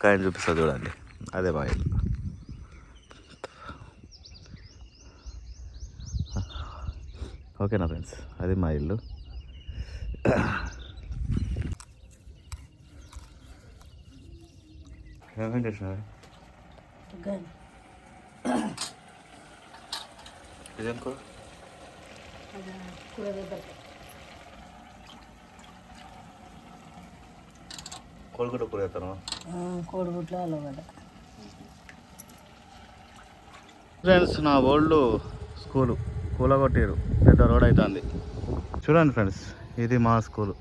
ఆయన చూపిస్తా చూడండి, అదే మా ఇల్లు. ఓకేనా ఫ్రెండ్స్, అది మా ఇల్లు. ఏమేం చేసినారు? ఇదేం కూర? కోడిగుడ్డ కూర చేస్తాను. కోడిగుడ్లు అలవాడ. ఫ్రెండ్స్, నా ఓల్డ్ స్కూలు కూలగొట్టారు, పెద్ద రోడ్ అవుతుంది. చూడండి ఫ్రెండ్స్, ఇది మా స్కూలు.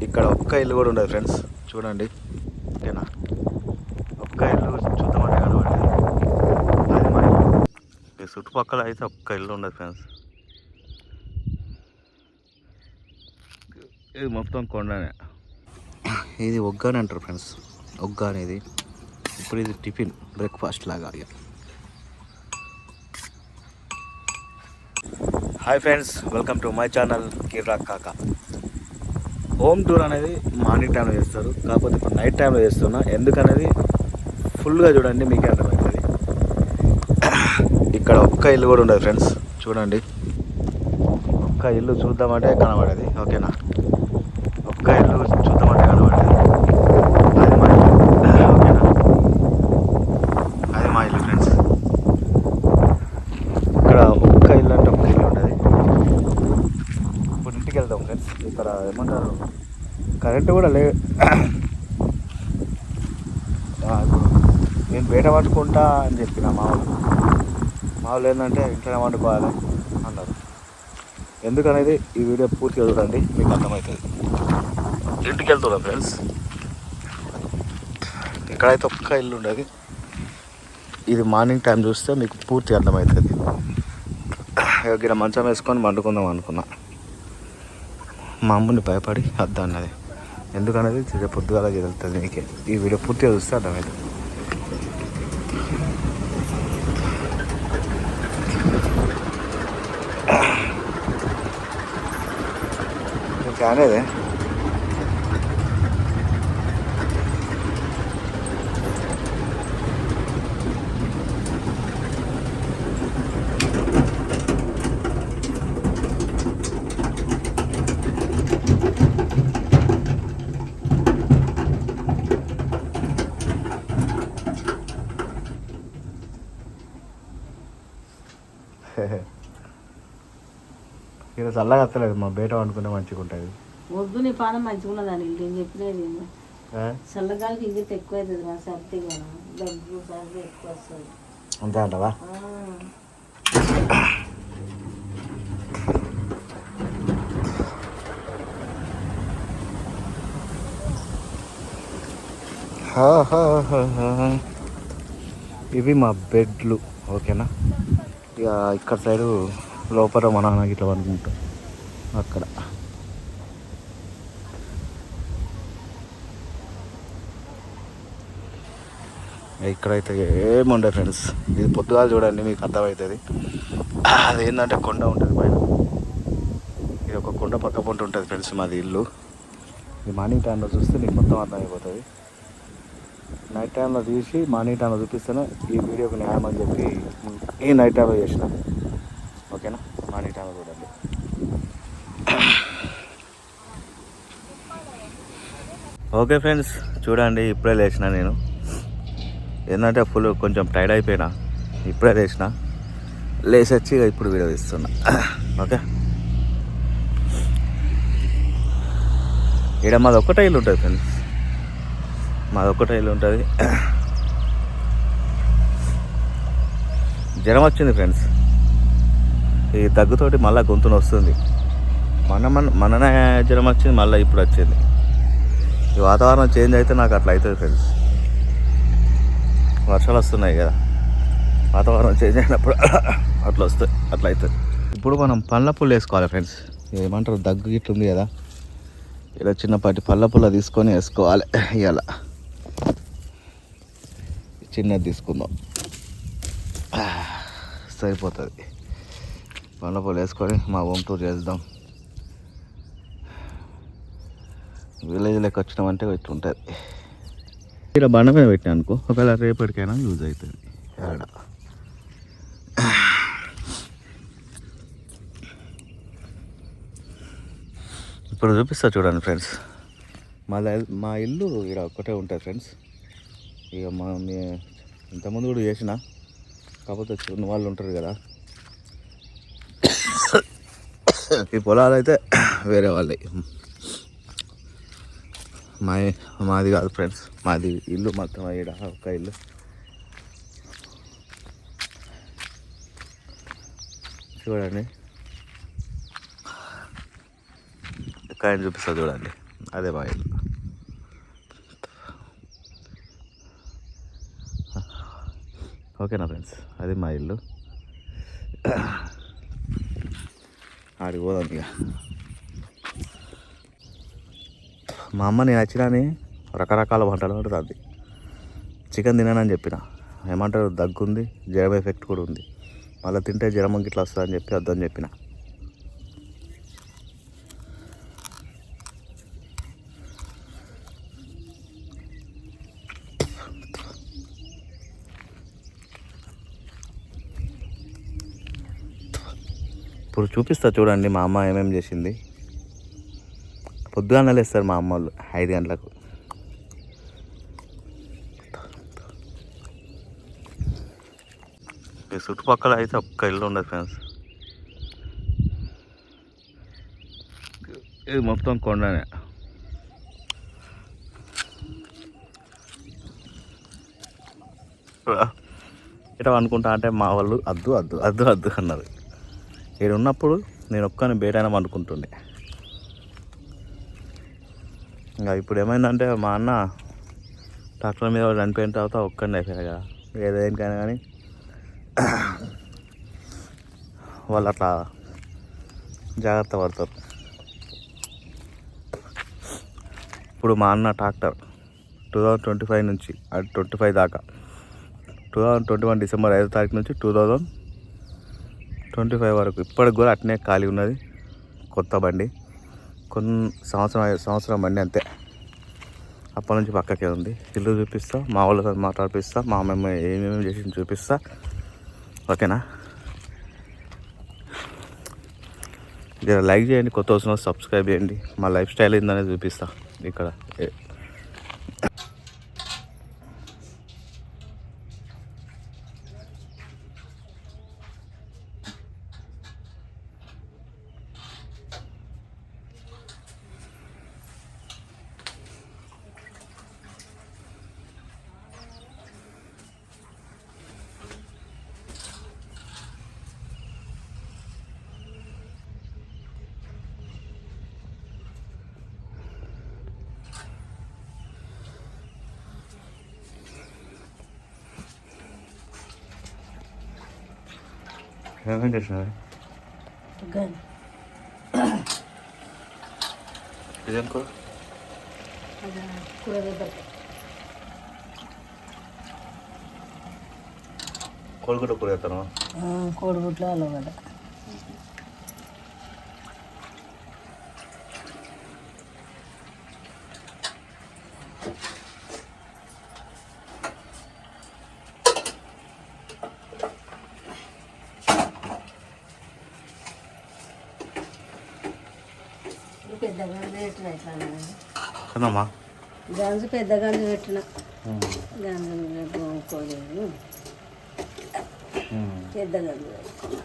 ఇక్కడ ఒక్క ఇల్లు కూడా ఉండదు ఫ్రెండ్స్, చూడండి. ఓకేనా, ఒక్క ఇల్లు చూద్దామంటే కనబడేది, అది మా ఇల్లు. ఈ చుట్టుపక్కల అయితే ఒక్క ఇల్లు ఉండదు ఫ్రెండ్స్. ఇది మొత్తం కొండనే. ఇది ఒగ్గాని అంటారు ఫ్రెండ్స్, ఒగ్గా అనేది. ఇప్పుడు ఇది టిఫిన్, బ్రేక్ఫాస్ట్ లాగా. Hi friends, welcome to my channel Kirak Kaka. Home tour అనేది మార్నింగ్ టైంలో చేస్తారు, కాకపోతే ఇప్పుడు నైట్ టైంలో చేస్తున్నా. ఎందుకనేది ఫుల్గా చూడండి, మీకే అర్థమవుతుంది. ఇక్కడ ఒక్క ఇల్లు కూడా ఉండదు ఫ్రెండ్స్, చూడండి. ఒక్క ఇల్లు చూద్దామంటే కనబడేది. ఓకేనా, ఒక్క ఇల్లు చూద్దామంటే కనబడేది, అది మా ఇల్లు. ఓకేనా, అది మా ఇల్లు ఫ్రెండ్స్. ఇక్కడ ఒక్క ఇల్లు అంటే ఒక్క ఇల్లు ఉంటుంది. ఇప్పుడు ఇంటికి వెళ్దాం ఫ్రెండ్స్. ఇక్కడ ఏమంటారు, కరెంటు కూడా లేదు. నేను బయట పట్టుకుంటా అని చెప్పిన మా వాళ్ళు ఏంటంటే ఇంట్లోనే వండుకోవాలి అన్నారు. ఎందుకనేది ఈ వీడియో పూర్తిగా చూడండి, మీకు అర్థమవుతుంది. ఇంటికి వెళ్తున్నాం ఫ్రెండ్స్. ఇక్కడైతే ఒక్క ఇల్లు ఉండేది. ఇది మార్నింగ్ టైం చూస్తే మీకు పూర్తిగా అర్థమవుతుంది. ఇక్కడ మంచం వేసుకొని వండుకుందాం అనుకున్నా. మా అమ్మని భయపడి వద్దా అన్నది. ఎందుకనేది పొద్దుగాల జరుగుతుంది. మీకే ఈ వీడియో పూర్తిగా చూస్తే అర్థమవుతుంది. కానేదే ఇక్కడ చల్లగా వస్తలేదు, మా బయట వండుకుంటే మంచిగా ఉంటుంది. వద్దు, నీ పానం మంచిగా ఉన్నదాన్ని నేను చెప్పినది. చల్లగాలికి ఇంగిత ఎక్కువ అవుతుంది, మా సర్ది కదా, దగ్గు సర్ది ఎక్కువ వస్తుంది. అంతే అంటావా? ఇవి మా బెడ్లు. ఓకేనా, ఇక ఇక్కడ సైడు లోపల మా నాన్న ఇట్లా అనుకుంటాం. అక్కడ ఇక్కడైతే ఏముండే ఫ్రెండ్స్. ఇది పొద్దుగాల చూడండి, మీకు అర్థమవుతుంది. అదేంటంటే కొండ ఉంటుంది పైన. ఇది ఒక కొండ పక్క పొంట ఉంటుంది ఫ్రెండ్స్ మాది ఇల్లు. ఇది మార్నింగ్ టైంలో చూస్తే మీకు మొత్తం అర్థమైపోతుంది. నైట్ టైంలో తీసి మార్నింగ్ టైంలో చూపిస్తాను. ఈ వీడియోకి న్యాయం అని చెప్పి ఈ నైట్ టైంలో చేసిన. ఓకేనా, మార్నింగ్ టైంలో చూడండి. ఓకే ఫ్రెండ్స్, చూడండి. ఇప్పుడే లేచిన నేను. ఏంటంటే ఫుల్ కొంచెం టైర్డ్ అయిపోయినా. ఇప్పుడే లేచి వచ్చి ఇప్పుడు వీడియో తీస్తున్నా. ఓకే, ఇక్కడ మాది ఒక్కటే ఇల్లు ఉంటుంది ఫ్రెండ్స్, మాది ఒక్కటే ఇల్లు ఉంటుంది. జ్వరం వచ్చింది ఫ్రెండ్స్. ఈ దగ్గుతోటి మళ్ళీ గొంతున వస్తుంది. మననే జ్వరం వచ్చింది, మళ్ళీ ఇప్పుడు వచ్చింది. ఈ వాతావరణం చేంజ్ అయితే నాకు అట్లా అవుతుంది ఫ్రెండ్స్. వర్షాలు వస్తున్నాయి కదా, వాతావరణం చేంజ్ అయినప్పుడు అట్లా వస్తాయి, అట్లా అవుతుంది. ఇప్పుడు మనం పళ్ళ పుల్ల వేసుకోవాలి ఫ్రెండ్స్. ఏమంటారు, దగ్గు గిట్ల ఉంది కదా, ఇలా చిన్నపాటి పళ్ళ పుల్ల తీసుకొని వేసుకోవాలి. ఇలా చిన్నది తీసుకుందాం, సరిపోతుంది. పళ్ళ పుల్ల వేసుకొని మా హోమ్ టూర్ చేద్దాం. విలేజ్ లెక్క వచ్చినామంటే ఉంటుంది. ఇక్కడ బండ మీద పెట్టినా అనుకో, ఒకవేళ రేపటికైనా యూజ్ అవుతుంది. ఆడ ఇప్పుడు చూపిస్తా చూడండి ఫ్రెండ్స్. మా ఇల్లు ఇక్కడ ఒక్కటే ఉంటుంది ఫ్రెండ్స్. ఇక ఇంతకుముందు కూడా చేసిన, కాకపోతే చిన్న వాళ్ళు ఉంటారు కదా. ఈ పొలాలు అయితే వేరే వాళ్ళే, మాది కాదు ఫ్రెండ్స్. మాది ఇల్లు మొత్తం ఇక్కడ ఒక్క ఇల్లు. చూడండి ఎక్కడ చూపిస్తా చూడండి, అదే మా ఇల్లు. ఓకేనా ఫ్రెండ్స్, అది మా ఇల్లు. ఆడికి పోదాం ఇక. మా అమ్మ నేను వచ్చినాని రకరకాల వంటలు పడుతుంది. చికెన్ తినానని చెప్పిన, ఏమంటారు దగ్గుంది, జ్వరం ఎఫెక్ట్ కూడా ఉంది, మళ్ళీ తింటే జ్వరం గిట్లా వస్తుందని చెప్పి వద్దని చెప్పిన. ఇప్పుడు చూపిస్తా చూడండి మా అమ్మ ఏమేమి చేసింది. పొద్దుగానే లేస్తారు మా అమ్మ వాళ్ళు 5 గంటలకు. ఈ చుట్టుపక్కల అయితే ఒక్క ఇల్లు ఉండదు ఫ్రెండ్స్. ఇది మొత్తం కొండనే. ఇట్లా అనుకుంటా అంటే మా వాళ్ళు అద్దు అద్దు అద్దు అద్దు అన్నారు. ఇక్కడ ఉన్నప్పుడు నేను ఒక్కని బయటైనా అనుకుంటుండే. ఇంకా ఇప్పుడు ఏమైందంటే మా అన్న ట్రాక్టర్ మీద చనిపోయిన తర్వాత ఒక్కడిని అయిపోయాయి కదా, ఏదేనికైనా కానీ వాళ్ళు అట్లా జాగ్రత్త పడతారు. ఇప్పుడు మా అన్న ట్రాక్టర్ 2025 నుంచి 25 దాకా, 2021 డిసెంబర్ 5వ తారీఖు నుంచి 2025 వరకు ఇప్పటికి కూడా అట్నే ఖాళీ ఉన్నది. కొత్త బండి, కొన్ని సంవత్సరం బండి అంతే. అప్పటి నుంచి పక్కకే ఉంది. ఇల్లు చూపిస్తా, మా వాళ్ళతో మాట్లాడిపిస్తా, మా అమ్మ ఏమేమి చేసి చూపిస్తా. ఓకేనా, జర లైక్ చేయండి, కొత్త వచ్చిన సబ్స్క్రైబ్ చేయండి. మా లైఫ్ స్టైల్ ఏందనేది చూపిస్తా ఇక్కడ. ఏమేం చేసినారు? ఇదేం కూర? కోడిగుడ్డ కూర చేస్తాను. కోడిగుడ్లు అలవాడ. పెద్దగా పెట్టిన ఎట్లా కదమ్మా, గంజు పెద్ద గంజు పెట్టిన, గంజు కోలేదు, పెద్ద గంజు పెట్టుకున్నా.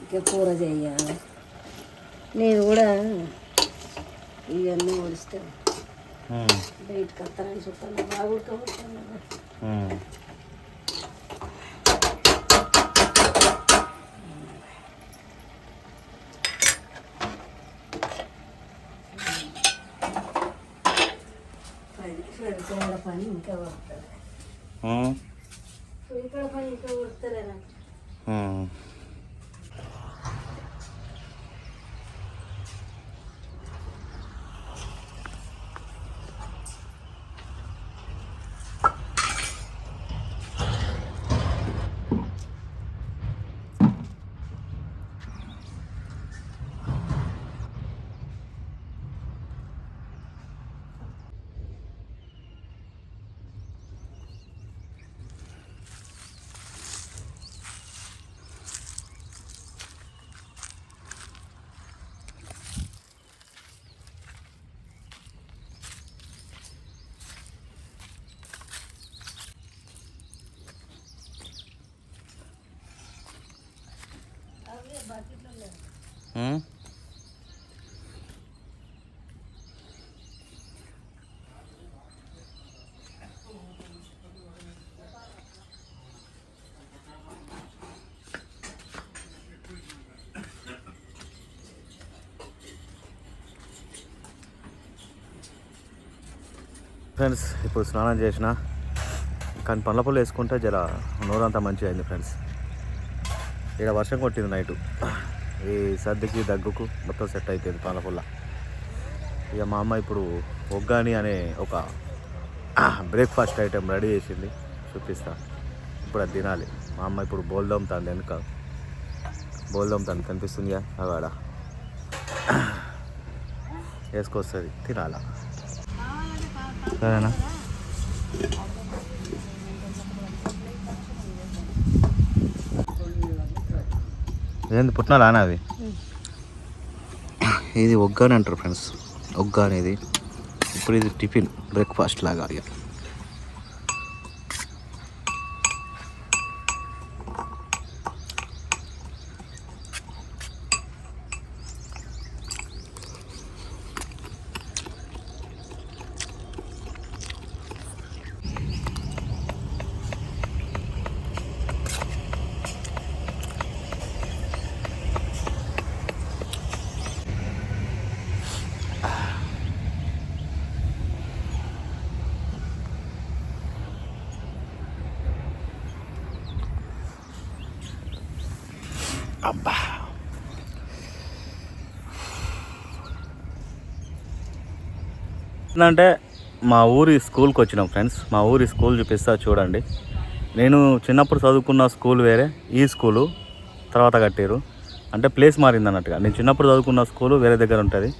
ఇంకా కూర చేయాలి. నేను కూడా ఇవన్నీ ఓడిస్తాను, బయటకు వస్తానని చెప్పాను. బాగా ఉడకబోతాను. పని ఇంకా కొడతారు, ఇక్కడ పని ఇంకా కొడతారా? ఫ్రెండ్స్ ఇప్పుడు స్నానం చేసిన కానీ పండ్ల పుల్ల వేసుకుంటే జర నోరంతా మంచిగా అయింది ఫ్రెండ్స్. ఇక్కడ వర్షం కొట్టింది నైటు, ఈ సర్దికి దగ్గుకు మొత్తం సెట్ అయిపోయింది పండ్ల పుల్ల. ఇక మా అమ్మ ఇప్పుడు ఒగ్గాని అనే ఒక బ్రేక్ఫాస్ట్ ఐటెం రెడీ చేసింది, చూపిస్తా. ఇప్పుడు అది తినాలి. మా అమ్మ ఇప్పుడు బోల్దోమ్తాను, వెనుక బోల్దోమ్తాను కనిపిస్తుంది అవాడ వేసుకొస్తుంది, తినాలా. సరేనా? ఏంది పుట్టినాలా అది? ఇది ఒగ్గాని అంటారు ఫ్రెండ్స్, ఒగ్గా అనేది. ఇప్పుడు ఇది టిఫిన్ బ్రేక్ఫాస్ట్ లాగా. ఇక అబ్బా, ఏంటంటే మా ఊరి స్కూల్కి వచ్చినాం ఫ్రెండ్స్. మా ఊరి స్కూల్ చూపిస్తా చూడండి. నేను చిన్నప్పుడు చదువుకున్న స్కూల్ వేరే, ఈ స్కూలు తర్వాత కట్టారు. అంటే ప్లేస్ మారింది అన్నట్టుగా. నేను చిన్నప్పుడు చదువుకున్న స్కూలు వేరే దగ్గర ఉంటుంది,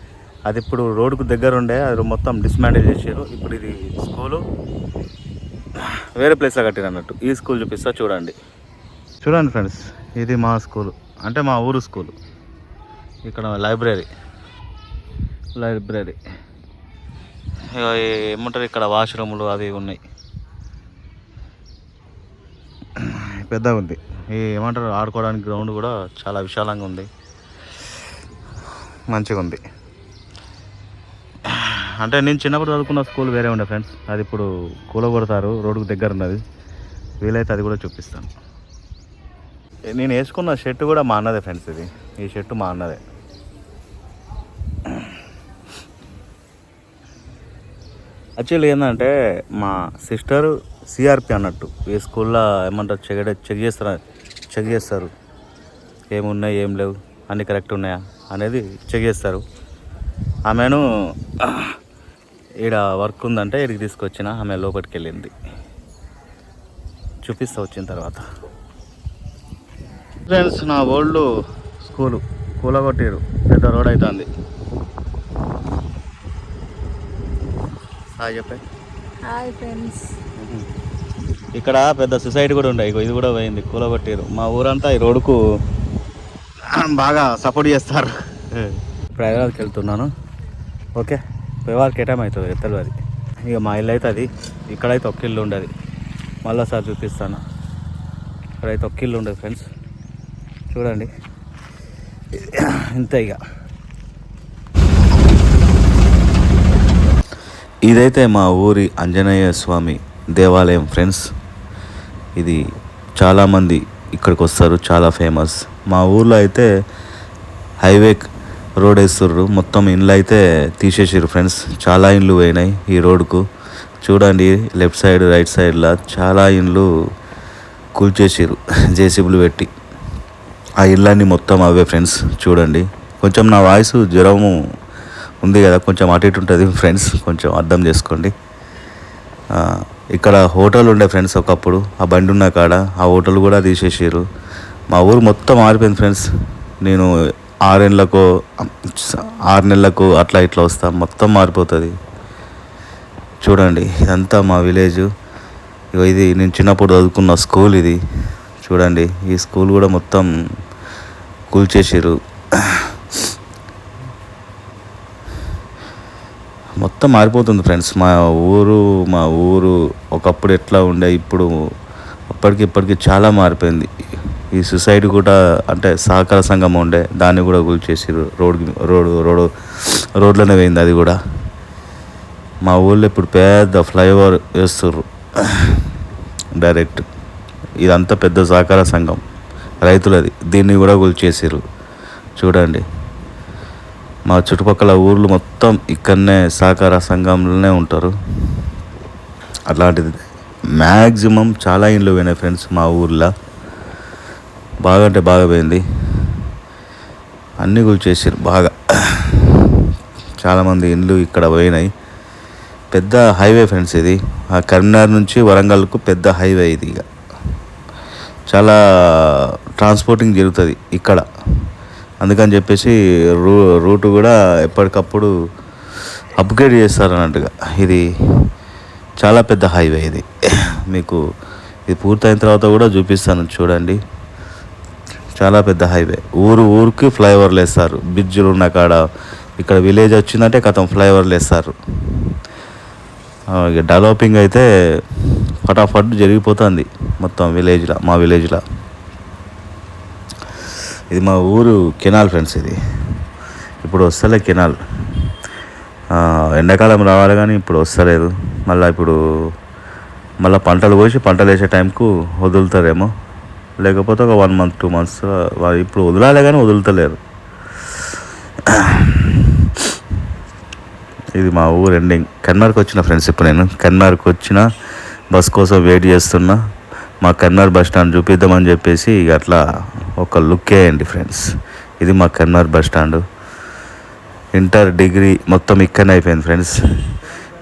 అది ఇప్పుడు రోడ్డుకు దగ్గర ఉండే, అది మొత్తం డిస్మాంటిల్ చేసారు. ఇప్పుడు ఇది స్కూలు వేరే ప్లేస్లో కట్టారు అన్నట్టు. ఈ స్కూల్ చూపిస్తా చూడండి. చూడండి ఫ్రెండ్స్, ఇది మా స్కూలు, అంటే మా ఊరు స్కూలు. ఇక్కడ లైబ్రరీ ఏమంటారు, ఇక్కడ వాష్రూములు అవి ఉన్నాయి, పెద్దగా ఉంది. ఏమంటారు, ఆడుకోవడానికి గ్రౌండ్ కూడా చాలా విశాలంగా ఉంది, మంచిగా ఉంది. అంటే నేను చిన్నప్పుడు చదువుకున్న స్కూల్ వేరే ఉండే ఫ్రెండ్స్, అది ఇప్పుడు కూలగొడతారు, రోడ్డుకు దగ్గర ఉన్నది. వీలైతే అది కూడా చూపిస్తాను. నేను వేసుకున్న షర్టు కూడా మా అన్నదే ఫ్రెండ్స్. ఈ షర్టు మా అన్నదే. యాక్చువల్లీ ఏంటంటే మా సిస్టర్ సిఆర్పి అన్నట్టు, ఈ స్కూల్లో ఏమంటారు చెక్ చేస్తారు ఏమున్నాయి ఏం లేవు అన్నీ కరెక్ట్ ఉన్నాయా అనేది చెక్ చేస్తారు. ఆమెను ఈడ వర్క్ ఉందంటే ఇక్కడికి తీసుకొచ్చిన, ఆమె లోపలికి వెళ్ళింది, చూపిస్తా వచ్చిన తర్వాత. ఫ్రెండ్స్, నా ఓల్డ్ స్కూలు కూలగొట్టారు, పెద్ద రోడ్ అవుతుంది. హాయ్ చెప్పే. Hi friends. ఇక్కడ పెద్ద సొసైటీ కూడా ఉండే, ఇది కూడా పోయింది, కూలగొట్టారు. మా ఊరంతా ఈ రోడ్డుకు బాగా సపోర్ట్ చేస్తారు. ఇప్పుడు హైదరాబాద్కి వెళ్తున్నాను. ఓకే, పోయేవారికి టైం అవుతుంది తెలియదు. ఇక మా ఇల్లు అయితే అది, ఇక్కడైతే ఒక్క ఇల్లు ఉండదు, మళ్ళీ సార్ చూపిస్తాను. ఇక్కడైతే ఒక్క ఇల్లు ఉండదు ఫ్రెండ్స్, చూడండి ఇంతే. ఇక ఇదైతే మా ఊరి ఆంజనేయ స్వామి దేవాలయం ఫ్రెండ్స్. ఇది చాలామంది ఇక్కడికి వస్తారు, చాలా ఫేమస్. మా ఊర్లో అయితే హైవే రోడ్ వేస్తుర్రు, మొత్తం ఇండ్లు అయితే తీసేసారు ఫ్రెండ్స్. చాలా ఇండ్లు పోయినాయి ఈ రోడ్కు. చూడండి లెఫ్ట్ సైడ్ రైట్ సైడ్లో చాలా ఇండ్లు కూల్చేసారు జేసీబీలు పెట్టి. ఆ ఇళ్ళన్నీ మొత్తం అవే ఫ్రెండ్స్. చూడండి, కొంచెం నా వాయిస్ జ్వరము ఉంది కదా, కొంచెం అటు ఇటు ఉంటుంది ఫ్రెండ్స్, కొంచెం అర్థం చేసుకోండి. ఇక్కడ హోటల్ ఉండే ఫ్రెండ్స్ ఒకప్పుడు, ఆ బండి ఉన్న కాడ ఆ హోటల్ కూడా తీసేసారు. మా ఊరు మొత్తం మారిపోయింది ఫ్రెండ్స్. నేను 6 నెలలకు అట్లా ఇట్లా వస్తాం, మొత్తం మారిపోతుంది. చూడండి, ఇదంతా మా విలేజ్. ఇది నేను చిన్నప్పుడు చదువుకున్న స్కూల్ ఇది. చూడండి, ఈ స్కూల్ కూడా మొత్తం కూల్చేసారు, మొత్తం మారిపోతుంది ఫ్రెండ్స్. మా ఊరు ఒకప్పుడు ఎట్లా ఉండే, ఇప్పుడు అప్పటికి ఇప్పటికి చాలా మారిపోయింది. ఈ సొసైటీ కూడా అంటే సహకార సంఘం ఉండే దాన్ని కూడా కూల్చేసారు. రోడ్లోనే పోయింది అది కూడా. మా ఊళ్ళో ఇప్పుడు పెద్ద ఫ్లైఓవర్ వేస్తుర్రు డైరెక్ట్. ఇదంతా పెద్ద సహకార సంఘం రైతులది, దీన్ని కూడా కూల్చేసారు చూడండి. మా చుట్టుపక్కల ఊర్లు మొత్తం ఇక్కడనే సహకార సంఘంలోనే ఉంటారు. అట్లాంటిది మ్యాక్సిమం చాలా ఇండ్లు పోయినాయి ఫ్రెండ్స్ మా ఊర్లో. బాగా అంటే బాగా పోయింది, అన్నీ కూల్చేసారు బాగా. చాలామంది ఇండ్లు ఇక్కడ పోయినాయి. పెద్ద హైవే ఫ్రెండ్స్ ఇది. ఆ కరీంనగర్ నుంచి వరంగల్కు పెద్ద హైవే ఇది. ఇక చాలా ట్రాన్స్పోర్టింగ్ జరుగుతుంది ఇక్కడ. అందుకని చెప్పేసి రూటు కూడా ఎప్పటికప్పుడు అప్గ్రేడ్ చేస్తారు అన్నట్టుగా. ఇది చాలా పెద్ద హైవే ఇది. మీకు ఇది పూర్తయిన తర్వాత కూడా చూపిస్తాను చూడండి. చాలా పెద్ద హైవే. ఊరికి ఫ్లైఓవర్లు వేస్తారు. బ్రిడ్జ్లు ఉన్న కాడ ఇక్కడ విలేజ్ వచ్చిందంటే కథం ఫ్లైఓవర్లు వేస్తారు. ఇక డెవలపింగ్ అయితే ఫటాఫట్ జరిగిపోతుంది మొత్తం విలేజ్లో, మా విలేజ్లో. ఇది మా ఊరు కెనాల్ ఫ్రెండ్స్. ఇది ఇప్పుడు వస్తలే కెనాల్. ఎండాకాలం రావాలి కానీ ఇప్పుడు వస్తలేదు. మళ్ళీ పంటలు కోసి పంటలు వేసే టైంకు వదులుతారేమో, లేకపోతే ఒక 1 month 2 months ఇప్పుడు వదలాలి కానీ వదులుతలేరు. ఇది మా ఊరు ఎండింగ్. కన్మార్కి వచ్చిన ఫ్రెండ్స్. ఇప్పుడు నేను కన్మార్కి వచ్చిన బస్ కోసం వెయిట్ చేస్తున్నా. మా కన్మార్ బస్ స్టాండ్ చూపిద్దామని చెప్పేసి ఇక అట్లా ఒక లుక్ వేయండి ఫ్రెండ్స్. ఇది మా కన్మార్ బస్ స్టాండ్. ఇంటర్ డిగ్రీ మొత్తం ఇక్కడనే అయిపోయింది ఫ్రెండ్స్.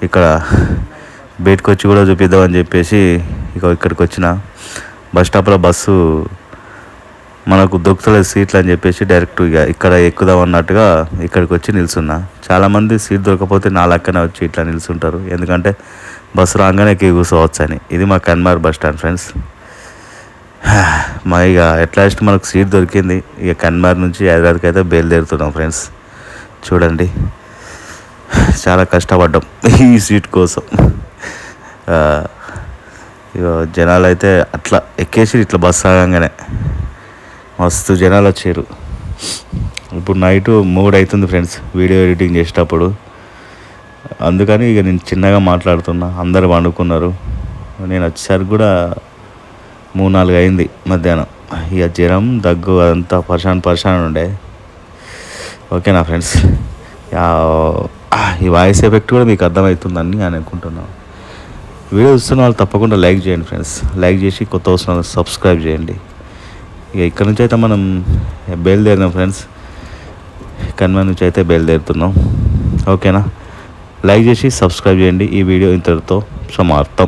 ఇక్కడ బయటకు వచ్చి కూడా చూపిద్దామని చెప్పేసి ఇక్కడికి వచ్చిన. బస్ స్టాప్లో బస్సు మనకు దొరుకుతలేదు సీట్లు అని చెప్పేసి డైరెక్ట్ ఇక ఇక్కడ ఎక్కుదాం అన్నట్టుగా ఇక్కడికి వచ్చి నిల్చున్నా. చాలామంది సీట్ దొరకకపోతే నా లెక్కనే వచ్చి ఇట్లా నిల్చుంటారు, ఎందుకంటే బస్సు రాగానే ఎక్కి కూర్చోవచ్చు అని. ఇది మా కన్మార్ బస్ స్టాండ్ ఫ్రెండ్స్. ఇక అట్లీస్ట్ మనకు సీట్ దొరికింది. ఇక కన్మార్ నుంచి హైదరాబాద్కి అయితే బయలుదేరుతున్నాం ఫ్రెండ్స్. చూడండి చాలా కష్టపడ్డాం ఈ సీట్ కోసం. ఇక జనాలు అయితే అట్లా ఎక్కేసి ఇట్లా బస్సు ఆగంగానే మస్తు జనాలు వచ్చారు. ఇప్పుడు నైట్ 3 అవుతుంది ఫ్రెండ్స్ వీడియో ఎడిటింగ్ చేసేటప్పుడు. అందుకని ఇక నేను చిన్నగా మాట్లాడుతున్నా. అందరు వండుకున్నారు. నేను వచ్చేసరికి కూడా 3-4 అయింది మధ్యాహ్నం. ఇక జ్వరం దగ్గు అదంతా పరేషాన్ ఉండే. ఓకేనా ఫ్రెండ్స్. ఈ వాయిస్ ఎఫెక్ట్ కూడా మీకు అర్థమవుతుందని నేను అనుకుంటున్నాను. వీడియో చూస్తున్న వాళ్ళు తప్పకుండా లైక్ చేయండి ఫ్రెండ్స్. లైక్ చేసి కొత్త వస్తున్న వాళ్ళు సబ్స్క్రైబ్ చేయండి. ఇక ఇక్కడ నుంచి అయితే మనం బయలుదేరినాం ఫ్రెండ్స్. కన్మార్ నుంచి అయితే బయలుదేరుతున్నాం. ఓకేనా. లైక్ చేసి సబ్స్క్రైబ్ చేయండి. ఈ వీడియో ఇంతటితో సమాప్తం.